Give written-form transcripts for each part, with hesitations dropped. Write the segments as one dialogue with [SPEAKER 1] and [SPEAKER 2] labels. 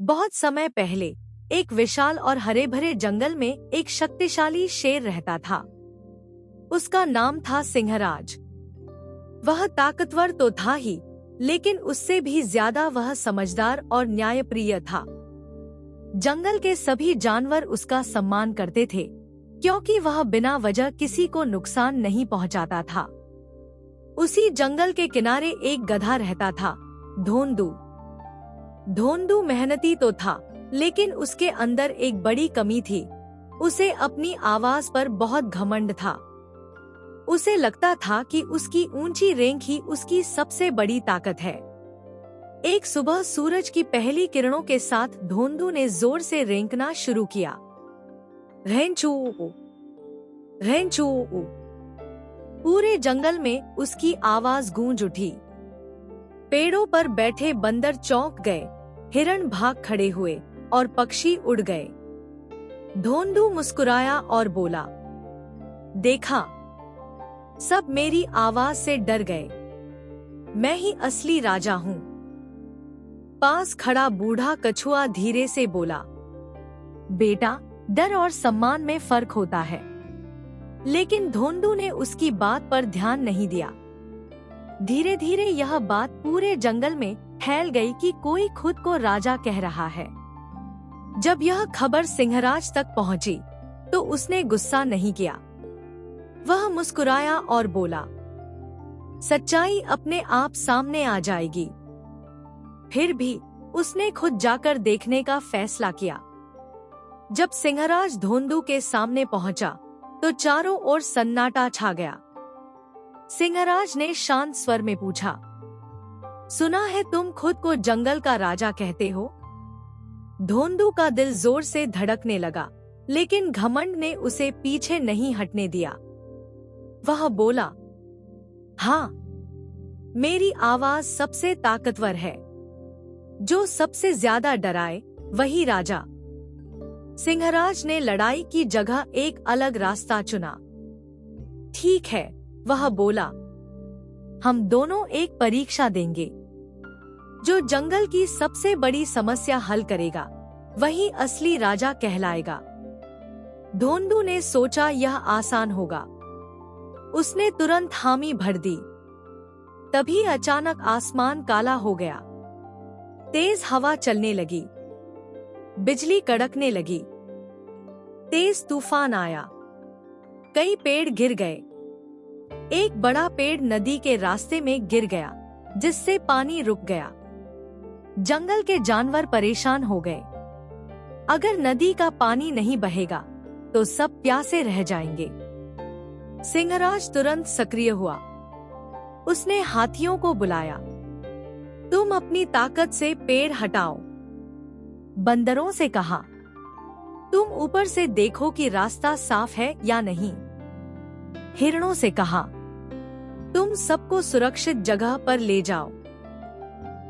[SPEAKER 1] बहुत समय पहले एक विशाल और हरे भरे जंगल में एक शक्तिशाली शेर रहता था। उसका नाम था सिंहराज। वह ताकतवर तो था ही, लेकिन उससे भी ज्यादा वह समझदार और न्यायप्रिय था। जंगल के सभी जानवर उसका सम्मान करते थे, क्योंकि वह बिना वजह किसी को नुकसान नहीं पहुंचाता था। उसी जंगल के किनारे एक गधा रहता था, धोंदू। धोंदू मेहनती तो था, लेकिन उसके अंदर एक बड़ी कमी थी। उसे अपनी आवाज पर बहुत घमंड था। उसे लगता था कि उसकी ऊंची रेंग ही उसकी सबसे बड़ी ताकत है। एक सुबह सूरज की पहली किरणों के साथ धोंदू ने जोर से रेंकना शुरू किया। रेंचू, रेंचू। पूरे जंगल में उसकी आवाज गूंज उठी। पेड़ों पर बैठे बंदर चौंक गए, हिरण भाग खड़े हुए और पक्षी उड़ गए। धोंदू मुस्कुराया और बोला, देखा, सब मेरी आवाज से डर गए। मैं ही असली राजा हूँ। पास खड़ा बूढ़ा कछुआ धीरे से बोला, बेटा, डर और सम्मान में फर्क होता है। लेकिन धोंदू ने उसकी बात पर ध्यान नहीं दिया। धीरे धीरे यह बात पूरे जंगल में फैल गई कि कोई खुद को राजा कह रहा है। जब यह खबर सिंहराज तक पहुंची, तो उसने गुस्सा नहीं किया। वह मुस्कुराया और बोला, सच्चाई अपने आप सामने आ जाएगी। फिर भी उसने खुद जाकर देखने का फैसला किया। जब सिंहराज धोंदू के सामने पहुंचा, तो चारों ओर सन्नाटा छा गया। सिंहराज ने शांत स्वर में पूछा, सुना है तुम खुद को जंगल का राजा कहते हो? धोंदू का दिल जोर से धड़कने लगा, लेकिन घमंड ने उसे पीछे नहीं हटने दिया। वह बोला, हाँ, मेरी आवाज सबसे ताकतवर है। जो सबसे ज्यादा डराए वही राजा। सिंहराज ने लड़ाई की जगह एक अलग रास्ता चुना। ठीक है, वह बोला, हम दोनों एक परीक्षा देंगे। जो जंगल की सबसे बड़ी समस्या हल करेगा, वही असली राजा कहलाएगा। धोंदू ने सोचा यह आसान होगा। उसने तुरंत हामी भर दी। तभी अचानक आसमान काला हो गया। तेज हवा चलने लगी, बिजली कड़कने लगी, तेज तूफान आया, कई पेड़ गिर गए। एक बड़ा पेड़ नदी के रास्ते में गिर गया, जिससे पानी रुक गया। जंगल के जानवर परेशान हो गए। अगर नदी का पानी नहीं बहेगा, तो सब प्यासे रह जाएंगे। सिंहराज तुरंत सक्रिय हुआ। उसने हाथियों को बुलाया, तुम अपनी ताकत से पेड़ हटाओ। बंदरों से कहा, तुम ऊपर से देखो कि रास्ता साफ है या नहीं। हिरणों से कहा, तुम सबको सुरक्षित जगह पर ले जाओ।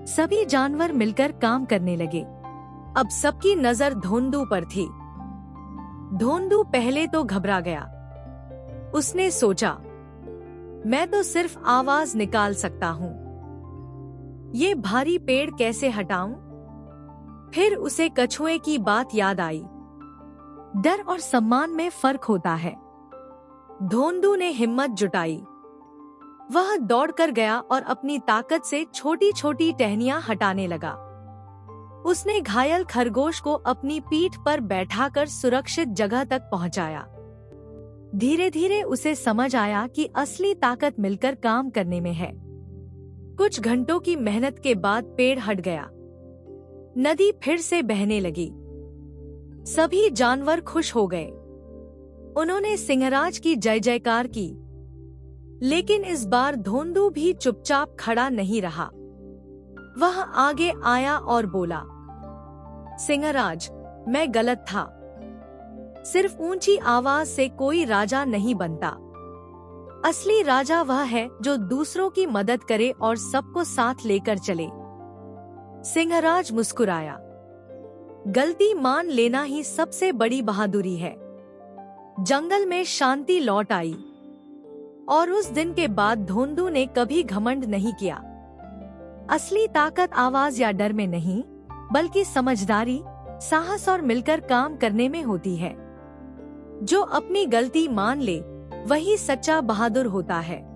[SPEAKER 1] सभी जानवर मिलकर काम करने लगे। अब सबकी नजर धोंदू पर थी। धोंदू पहले तो घबरा गया। उसने सोचा, मैं तो सिर्फ आवाज निकाल सकता हूँ। ये भारी पेड़ कैसे हटाऊं? फिर उसे कछुए की बात याद आई। डर और सम्मान में फर्क होता है। धोंदू ने हिम्मत जुटाई। वह दौड़कर गया और अपनी ताकत से छोटी छोटी टहनियां हटाने लगा। उसने घायल खरगोश को अपनी पीठ पर बैठाकर सुरक्षित जगह तक पहुंचाया। धीरे धीरे उसे समझ आया कि असली ताकत मिलकर काम करने में है। कुछ घंटों की मेहनत के बाद पेड़ हट गया। नदी फिर से बहने लगी। सभी जानवर खुश हो गए। उन्होंने सिंहराज की जय जयकार की। लेकिन इस बार धोंदू भी चुपचाप खड़ा नहीं रहा। वह आगे आया और बोला, सिंहराज, मैं गलत था। सिर्फ ऊंची आवाज से कोई राजा नहीं बनता। असली राजा वह है जो दूसरों की मदद करे और सबको साथ लेकर चले। सिंहराज मुस्कुराया। गलती मान लेना ही सबसे बड़ी बहादुरी है। जंगल में शांति लौट आई और उस दिन के बाद धोंदू ने कभी घमंड नहीं किया। असली ताकत आवाज या डर में नहीं, बल्कि समझदारी, साहस और मिलकर काम करने में होती है। जो अपनी गलती मान ले, वही सच्चा बहादुर होता है।